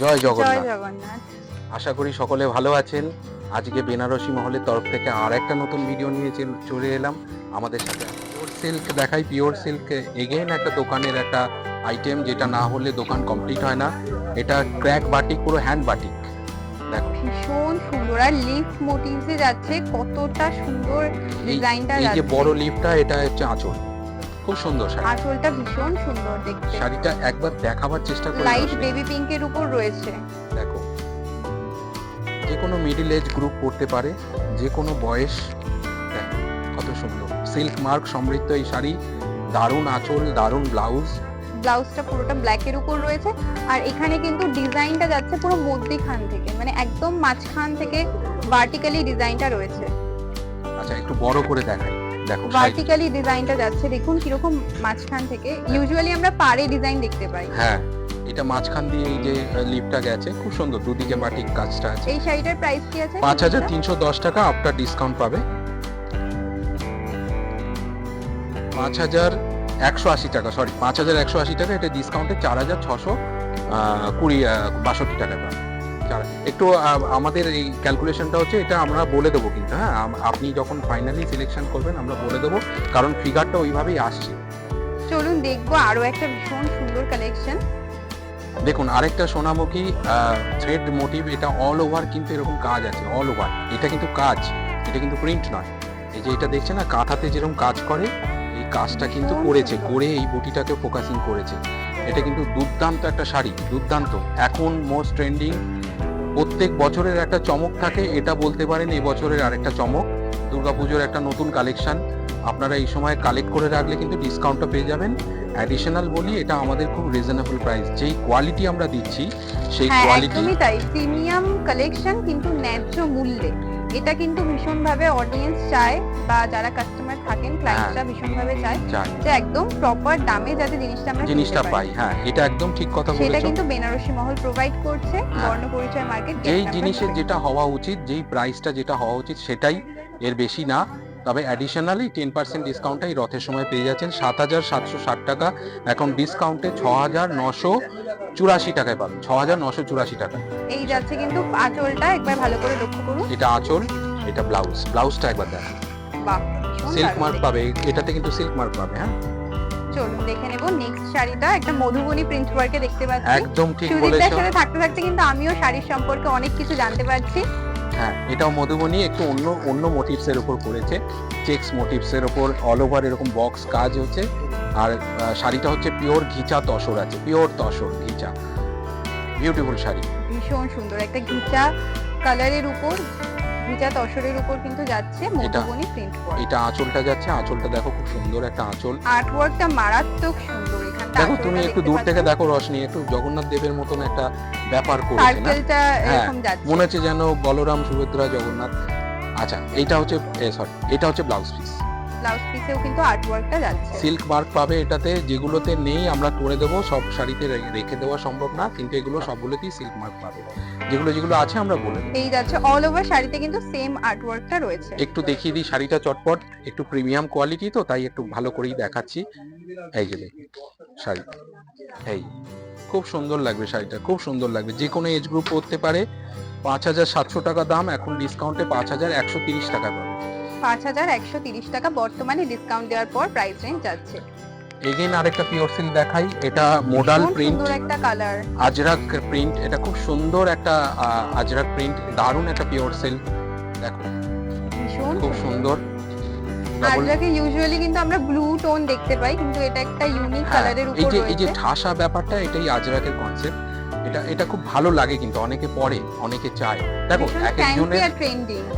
জয় জয় জগন্নাথ। জগন্নাথ। আশা করি সকলে ভালো আছেন। আজকে বেনারসি মহলের তরফ থেকে আর একটা নতুন ভিডিও নিয়ে চলে এলাম আমাদের সাথে। পিওর সিল্ক দেখাই। পিওর সিল্ক এগেইন একটা দোকানের একটা আইটেম, যেটা না হলে দোকান কমপ্লিট হয় না। এটা ক্র্যাক বাটিক, পুরো হ্যান্ড বাটিক। দেখো ভীষণ সুন্দর, আর লিফ মোটিভসে যাচ্ছে, কতটা সুন্দর ডিজাইনটা এই যে যাচ্ছে। বড় লিফটা, এটা হচ্ছে আঁচল। খুব সুন্দর শাড়ি। আঁচলটা ভীষণ সুন্দর দেখতে, শাড়িটা একবার দেখাবার চেষ্টা করি। লাইট বেবি পিঙ্কের উপর রয়েছে। দেখো, যে কোনো মিডিল এজ গ্রুপ পড়তে পারে, যে কোনো বয়স। দেখো কত সুন্দর সিল্ক মার্ক সমৃদ্ধ এই শাড়ি। দারুণ আঁচল, দারুণ ব্লাউজ। ব্লাউজটা পুরোটা ব্ল্যাকের উপর রয়েছে, আর এখানে কিন্তু ডিজাইনটা যাচ্ছে পুরো মধ্যিখান থেকে, মানে একদম মাঝখান থেকে ভার্টিক্যালি ডিজাইনটা রয়েছে। আচ্ছা, একটু বড় করে দেখাই। দেখো ভার্টিক্যালি ডিজাইনটা যাচ্ছে, দেখুন কিরকম মাঝখান থেকে। ইউজুয়ালি আমরা পাড়ে ডিজাইন দেখতে পাই। হ্যাঁ, এটা মাঝখান দিয়ে এই যে লিপটা গেছে, খুব সুন্দর। দুদিকে বাটিক কাজটা আছে। এই শাড়িটার প্রাইস কি আছে? 5310 টাকা আফটার ডিসকাউন্ট পাবে। 5180 টাকা, সরি 5180 টাকা। এটা ডিসকাউন্টে 4662 টাকায় পাবে। একটু আমাদের এই ক্যালকুলেশনটা হচ্ছে, এটা আমরা বলে দেবো কিন্তু। হ্যাঁ, আপনি যখন ফাইনালি সিলেকশন করবেন আমরা বলে দেবো, কারণ ফিগারটা ওইভাবেই আসছে। চলুন দেখবো আরো একটা ভীষণ সুন্দর কালেকশন। দেখুন, আরেকটা সোনামুখী থ্রেড মোটিভ। এটা অল ওভার কিন্তু এরকম কাজ আছে, অল ওভার। এটা কিন্তু কাজ, এটা কিন্তু প্রিন্ট নয়। এই যে এটা দেখছে না, কাঁথাতে যেরকম কাজ করে, এই কাজটা কিন্তু করেছে, করে এই বুটিটাকে ফোকাসিং করেছে। এটা কিন্তু দুর্দান্ত একটা শাড়ি, দুর্দান্ত। এখন মোস্ট ট্রেন্ডিং, প্রত্যেক বছরের একটা চমক থাকে, এটা বলতে পারেন এই বছরের আরেকটা চমক। দুর্গাপুজোর একটা নতুন কালেকশন। আপনারা এই সময় কালেক্ট করে রাখলে কিন্তু ডিসকাউন্টটা পেয়ে যাবেন। অ্যাডিশনাল বলি, এটা আমাদের খুব রিজনেবল প্রাইস। যেই কোয়ালিটি আমরা দিচ্ছি সেই কোয়ালিটি, একদমই তাই, প্রিমিয়াম কালেকশন কিন্তু ন্যায্য মূল্যে। এটা কিন্তু ভীষণভাবে অডিয়েন্স চায়, বা যারা কাস্টমার থাকেন, ক্লায়েন্টরা ভীষণভাবে চায় যে একদম প্রপার দামে যাতে জিনিসটা পাই। হ্যাঁ, এটা একদম ঠিক কথা বলেছো। সেটা কিন্তু বেনারসি মহল প্রোভাইড করছে। বর্ণ পরিচয় মার্কেট, যেই জিনিসের যেটা হওয়া উচিত, যেই প্রাইসটা যেটা হওয়া উচিত সেটাই, এর বেশি না। তবে অ্যাডিশনালি 10% ডিসকাউন্টটা এই রথের সময় পেয়ে যাচ্ছেন। 7760 টাকা, এখন ডিসকাউন্টে 6984 টাকায় পাবেন। 6984 টাকা এই যাচ্ছে। কিন্তু আঁচলটা একবার ভালো করে লক্ষ্য করুন। এটা আঁচল, এটা ব্লাউজ। ব্লাউজটা একবার দেখো, বাহ, সিল্ক মার্ক পাবে এটাতে, কিন্তু সিল্ক মার্ক পাবে। হ্যাঁ, চলুন দেখে নেব নেক্সট শাড়িটা। একটা মধুবনী প্রিন্ট ওয়ার্কে দেখতে পাচ্ছি। একদম ঠিক সুদীপদার বলেছো। সাথে থাকতে থাকতে কিন্তু আমিও শাড়ির সম্পর্কে অনেক কিছু জানতে পারছি। হ্যাঁ, এটাও মধুবনী, একটু অন্য মোটিভস এর উপর করেছে। চেক্স মোটিভস এর উপর অল ওভার এরকম বক্স কাজ হচ্ছে। আর শাড়িটা হচ্ছে পিওর ঘিচা তসর আছে, পিওর তসর ঘিচা। বিউটিফুল শাড়ি, ভীষণ সুন্দর একটা ঘিচা কালারের উপর, ঘিচা তসরের উপর কিন্তু যাচ্ছে মধুবনী প্রিন্ট ওয়ার্ক। এটা আঁচলটা যাচ্ছে। আঁচলটা দেখো, খুব সুন্দর একটা আঁচল। আর্টওয়ার্কটা মারাত্মক সুন্দর। এখানটা দেখো, তুমি একটু দূর থেকে দেখো রশনি, একটু জগন্নাথ দেবের মতন একটা ব্যাপার করেছে না? সার্কেলটা এরকম যাচ্ছে, মনে হচ্ছে যেন বলরাম, সুভদ্রা, জগন্নাথ। আচ্ছা, এটা হচ্ছে এটা হচ্ছে ব্লাউজ পিস। ব্লাউজ পিসেও কিন্তু আর্টওয়ার্কটা যাচ্ছে। সিল্ক মার্ক পাবে এটাতে। যেগুলোতে নেই আমরা করে দেবো, সব শাড়িতে রেখে দেওয়া সম্ভব না, কিন্তু এগুলো সবগুলোতেই সিল্ক মার্ক পাবে। যেগুলো আছে আমরা বলে দেবো। এই যাচ্ছে অল ওভার শাড়িতে কিন্তু সেম আর্টওয়ার্কটা রয়েছে। একটু দেখিয়ে দিই শাড়িটা চটপট। একটু প্রিমিয়াম কোয়ালিটি তো, তাই একটু ভালো করেই দেখাচ্ছি। এই যে শাড়ি, এই খুব সুন্দর লাগবে শাড়িটা, খুব সুন্দর লাগবে। যে কোনো এজ গ্রুপ পরতে পারে। 5700 টাকা দাম, এখন ডিসকাউন্টে 5130 টাকা পাবে। 5130 টাকা বর্তমানে ডিসকাউন্ট দেওয়ার পর প্রাইস রেঞ্জ যাচ্ছে। এগেইন আরেকটা পিওর সিল্ক দেখাই। এটা মোডাল প্রিন্ট, সুন্দর একটা কালার, আজরাক প্রিন্ট। এটা খুব সুন্দর একটা আজরাক প্রিন্ট, দারুণ একটা পিওর সিল্ক। দেখো ভীষণ খুব সুন্দর। আজরাকে ইউজুয়ালি কিন্তু আমরা ব্লু টোন দেখতে পাই, কিন্তু এটা একটা ইউনিক কালারের উপর রয়েছে। এই যে ঠাসা ব্যাপারটা, এটাই আজরাকের কনসেপ্ট। এটা খুব ভালো লাগে, কিন্তু অনেকে পরে, অনেকে চায়। দেখো,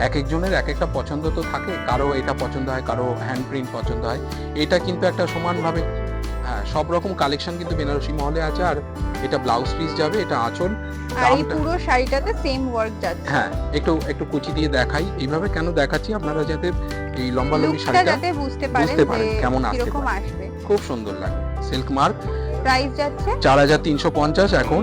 এক একজনের এক একটা পছন্দ তো থাকে। কারো এটা পছন্দ হয়, কারো হ্যান্ড প্রিন্ট পছন্দ হয়। এটা কিন্তু একটা সমানভাবে, হ্যাঁ, সব রকম কালেকশন কিন্তু বেনারসি মহলে আছে। আর এটা ব্লাউজ পিস যাবে, এটা আঁচল। আর এই পুরো শাড়িটাতে সেম ওয়ার্ক যাচ্ছে। হ্যাঁ, একটু কুচি দিয়ে দেখাই। এইভাবে কেন দেখাচ্ছি, আপনারা যাতে এই লম্বা শাড়িটা যাতে বুঝতে পারেন কেমন কিরকম আসবে। আসবে। খুব সুন্দর লাগে। সিল্ক মার্ক, প্রাইস যাচ্ছে 4350, এখন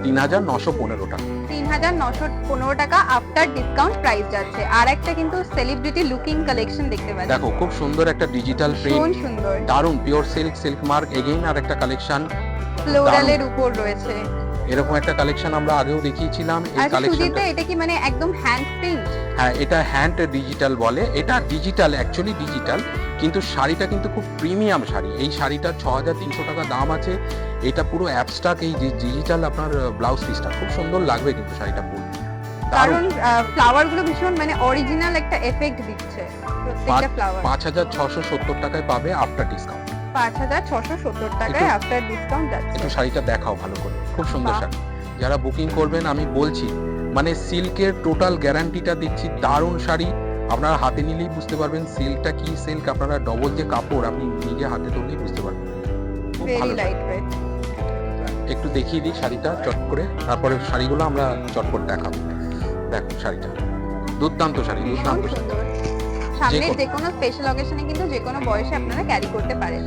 3915 টাকা। 3915 টাকা আফটার ডিসকাউন্ট প্রাইস যাচ্ছে। আর একটা কিন্তু সেলিব্রিটি লুকিং কালেকশন দেখতে পাচ্ছি। দেখো, খুব সুন্দর একটা ডিজিটাল প্রিন্ট, সুন্দর, দারুন pure silk, silk mark. Again আর একটা কালেকশন ফ্লোরালের উপর রয়েছে। এরকম একটা কালেকশন আমরা আগেও দেখিয়েছিলাম। এই আচ্ছা কালেকশনটা সুজিতে এটা কি মানে একদম হ্যান্ড প্রিন্ট? হ্যাঁ, এটা হ্যান্ড ডিজিটাল বলে। এটা ডিজিটাল, অ্যাকচুয়ালি ডিজিটাল, কিন্তু শাড়িটা কিন্তু খুব প্রিমিয়াম শাড়ি। এই শাড়িটার 6300 টাকা দাম আছে। এটা পুরো অ্যাবস্ট্রাক্ট, এই ডিজিটাল আপনার ব্লাউজ পিসটা খুব সুন্দর লাগবে কিন্তু শাড়িটা পরলে। কারণ ফ্লাওয়ার গুলো ভীষণ মানে অরিজিনাল একটা এফেক্ট দিচ্ছে প্রত্যেকটা ফ্লাওয়ার। 5670 টাকায় পাবে আফটার ডিসকাউন্ট। 5670 টাকায় আফটার ডিসকাউন্ট যাচ্ছে। একটু শাড়িটা দেখাও ভালো করে, খুব সুন্দর শাড়ি। যারা বুকিং করবেন আমি বলছি মানে সিল্কের টোটাল গ্যারান্টিটা দিচ্ছি। দারুণ শাড়ি, আপনারা হাতে নিলেই বুঝতে পারবেন সিল্কটা কি সিল্ক। আপনারা ডবল যে কাপড় আপনি নিজে হাতে ধরলেই বুঝতে পারবেন। খুব ভালো ভেরি লাইট ওয়েট। একটু দেখিয়ে দিই শাড়িটা চট করে, তারপরে শাড়িগুলো আমরা চট করে দেখাবো। দেখো শাড়িটা দুর্দান্ত শাড়ি, দুর্দান্ত শাড়ি। সামনে যে কোনো স্পেশাল অকেশনে কিন্তু যে কোনো বয়সে আপনারা ক্যারি করতে পারেন।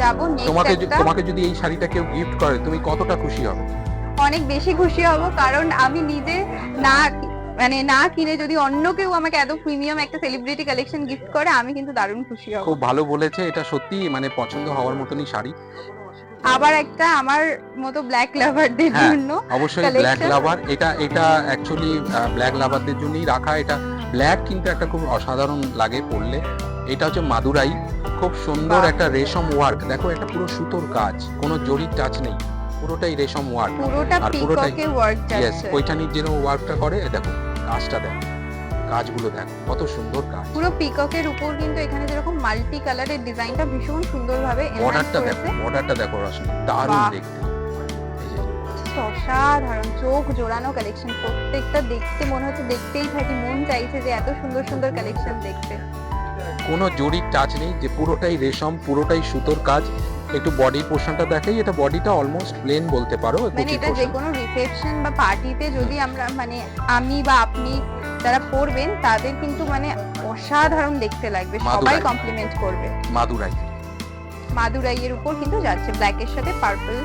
যাবো নেক্সট একটা। তোমাকে যদি এই শাড়িটা কেউ গিফট করে তুমি কতটা খুশি হবে? অনেক বেশি খুশি হব, কারণ আমি নিজে না কিনে যদি অন্য কেউ আমাকে এত প্রিমিয়াম একটা সেলিব্রিটি কালেকশন গিফট করে আমি কিন্তু দারুণ খুশি হব। খুব ভালো বলেছে, এটা সত্যি মানে পছন্দ হওয়ার মতনই শাড়ি। আবার একটা আমার মতো ব্ল্যাক লাভারদের জন্য অবশ্যই ব্ল্যাক লাভার, এটা অ্যাকচুয়ালি ব্ল্যাক লাভারদের জন্যই রাখা। এটা ব্ল্যাক কিন্তু একটা খুব অসাধারণ লাগে পরলে। এটা হচ্ছে মাদুরাই, খুব সুন্দর একটা রেশম ওয়ার্ক। দেখো এটা পুরো সুতোর কাজ, কোনো জরির টাচ নেই, পুরোটাই রেশম ওয়ার্ক। পুরোটা পিককে ওয়ার্ক যাচ্ছে। পৈঠানির যে ওয়ার্কটা করে দেখো, কাজটা দেখো, কাজগুলো দেখো কত সুন্দর কাজ। পুরো পিককের উপর কিন্তু এখানে যেরকম মাল্টি কালারের ডিজাইনটা ভীষণ সুন্দরভাবে এনহ্যান্স করেছে। বর্ডারটা দেখো রশ্মি, দারুণ দেখতে। অসাধারণ, চোখ জোড়ানো কালেকশন। প্রত্যেকটা দেখতে মনে হচ্ছে দেখতেই থাকি, মন চাইছে যে এত সুন্দর সুন্দর কালেকশন দেখতে। কোনো জরির টাচ নেই, যে পুরোটাই রেশম, পুরোটাই সুতোর কাজ। একটু বডি পোর্শনটা দেখাই, এটা বডিটা অলমোস্ট প্লেন বলতে পারো। মানে এটা যে কোনো রিসেপশন বা পার্টিতে যদি আমরা মানে আমি বা আপনি যারা পরবেন তাদের কিন্তু মানে অসাধারণ দেখতে লাগবে, সবাই কমপ্লিমেন্ট করবে। মাদুরাইয়ের উপর কিন্তু যাচ্ছে ব্ল্যাক এর সাথে পার্পল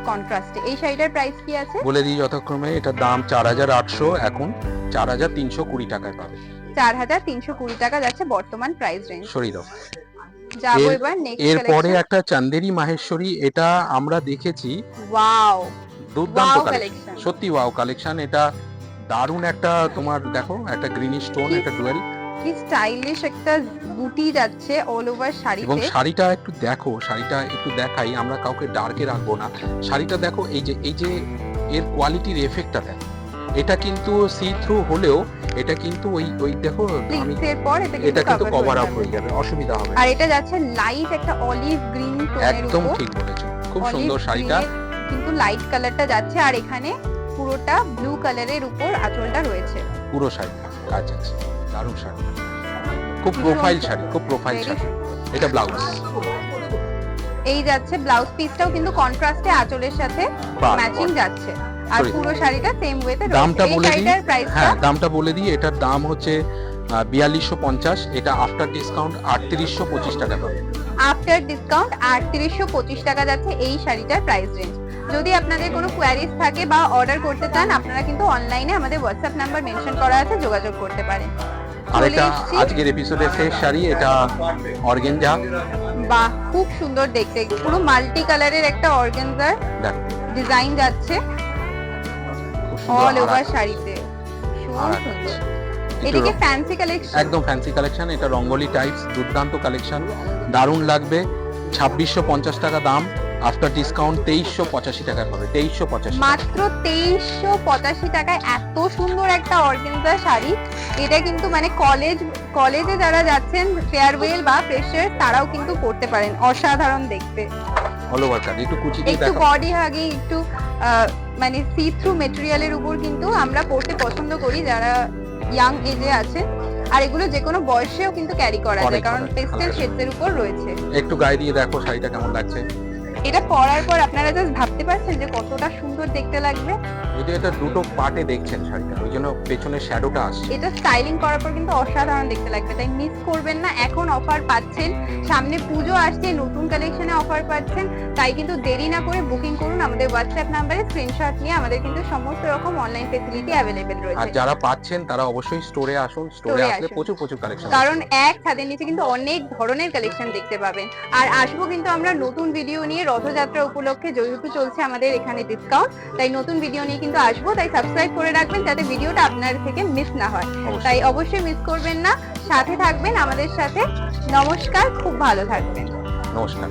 কন্ট্রাস্টে। এই শাড়িটার প্রাইস কি আছে বলে দিই যথাক্রমে। এটার দাম 4800, এখন 4320 টাকায় পাবে। 4320 টাকা যাচ্ছে বর্তমান প্রাইস রেঞ্জ। সরি দাও। যাবো এবার নেক্সট কালেকশন। এরপরে একটা চান্দেরি মাহেশ্বরী, এটা আমরা দেখেছি। ওয়াও, দুর্দান্ত কালেকশন, সত্যি ওয়াও কালেকশন। এটা দারুণ একটা, তোমার দেখো একটা গ্রিনিশ টোন, একটা ডুয়েল, কি স্টাইলিশ একটা বুটি যাচ্ছে অল ওভার শাড়িতে। এবং শাড়িটা একটু দেখো, শাড়িটা একটু দেখাই, আমরা কাউকে ডার্কে রাখবো না। শাড়িটা দেখো, এই যে এর কোয়ালিটির এফেক্টটা দেখো। এটা কিন্তু সি থ্রু হলেও এটা কিন্তু ওই দেখো এর পর এটা কিন্তু কভার আপ হয়ে যাবে, অসুবিধা হবে। আর এটা যাচ্ছে লাইট একটা অলিভ গ্রিন টোনের উপর। একদম ঠিক বলেছো, খুব সুন্দর শাড়িটা, কিন্তু লাইট কালারটা যাচ্ছে। আর এখানে পুরোটা ব্লু কালারের উপর আঁচলটা রয়েছে। পুরো শাড়িটা কাজ আছে, দারুণ শাড়ি, খুব প্রোফাইল শাড়ি, খুব প্রোফাইল শাড়ি। এটা ব্লাউজ, এই যাচ্ছে ব্লাউজ পিসটাও কিন্তু কন্ট্রাস্টে আঁচলের সাথে ম্যাচিং যাচ্ছে। আর পুরো শাড়িটা সেম ওয়েতে রয়েছে। দামটা বলে দিই, হ্যাঁ দামটা বলে দিই। এটার দাম হচ্ছে 4250, এটা আফটার ডিসকাউন্ট 3825 টাকা পাবে। আফটার ডিসকাউন্ট 3825 টাকা যাচ্ছে এই শাড়িটার প্রাইস রেঞ্জ। যদি আপনাদের কোনো কোয়ারিজ থাকে বা অর্ডার করতে চান, আপনারা কিন্তু অনলাইনে আমাদের হোয়াটসঅ্যাপ নাম্বার মেনশন করা আছে, যোগাযোগ করতে পারেন। আর এটা আজকের এপিসোডের শেষ শাড়ি, এটা অর্গানজা। বাহ, খুব সুন্দর দেখতে, পুরো মাল্টি কালারের একটা অর্গানজার ডিজাইন যাচ্ছে অল ওভার শাড়িতে। সুন্দর, এটা কি ফ্যান্সি কালেকশন? একদম ফ্যান্সি কালেকশন। এটা রঙ্গোলি টাইপস, দুর্দান্ত কালেকশন, দারুণ লাগবে। 2650 টাকা দাম, আফটার ডিসকাউন্ট 2385 টাকা পাবে। 2385, মাত্র 2385 টাকায় এত সুন্দর একটা অর্গানজা শাড়ি। এটা কিন্তু মানে কলেজে যারা যাচ্ছেন ফেয়ারওয়েল বা ফ্রেশার তারাও কিন্তু পরতে পারেন, অসাধারণ দেখতে। অল ওভার কাজ, একটু কুচি দিয়ে একটু বডি হাগি, একটু মানে সি থ্রু ম্যাটেরিয়ালের উপর কিন্তু আমরা পরতে পছন্দ করি যারা ইয়াং এজে আছে। আর এগুলো যে কোনো বয়সেও কিন্তু ক্যারি করা যায়, কারণ পেস্টেল শেডসের উপর রয়েছে। একটু গায়ে দিয়ে দেখো শাড়িটা কেমন লাগছে। এটা পরার পর আপনারা জাস্ট ভাবতে পারছেন যে কতটা সুন্দর দেখতে লাগবে। যদি এটা দুটো পার্টে দেখছেন শাড়িটা, ওই জন্য পেছনে শ্যাডোটা আসছে। এটা স্টাইলিং করার পর কিন্তু অসাধারণ দেখতে লাগবে, তাই মিস করবেন না। এখন অফার পাচ্ছেন, সামনে পুজো আসছে, নতুন কালেকশনে অফার পাচ্ছেন, তাই কিন্তু দেরি না করে বুকিং করুন আমাদের হোয়াটসঅ্যাপ নাম্বারে স্ক্রিনশট নিয়ে আমাদের কিন্তু সমস্ত রকম অনলাইন ফেসিলিটি অ্যাভেলেবেল আর রয়েছে। যারা পাচ্ছেন তারা অবশ্যই স্টোরে আসুন, স্টোরে আসলে প্রচুর কালেকশন, কারণ এক ছাদের নিচে কিন্তু অনেক ধরনের কালেকশন দেখতে পাবেন। আর আসবো কিন্তু আমরা নতুন ভিডিও নিয়ে, রথযাত্রা উপলক্ষে যেহেতু চলছে আমাদের এখানে ডিসকাউন্ট, তাই নতুন ভিডিও নিয়ে কিন্তু আসবো। তাই সাবস্ক্রাইব করে রাখবেন যাতে ভিডিওটা আপনার থেকে মিস না হয়। তাই অবশ্যই মিস করবেন না, সাথে থাকবেন আমাদের সাথে। নমস্কার, খুব ভালো থাকবেন। নমস্কার।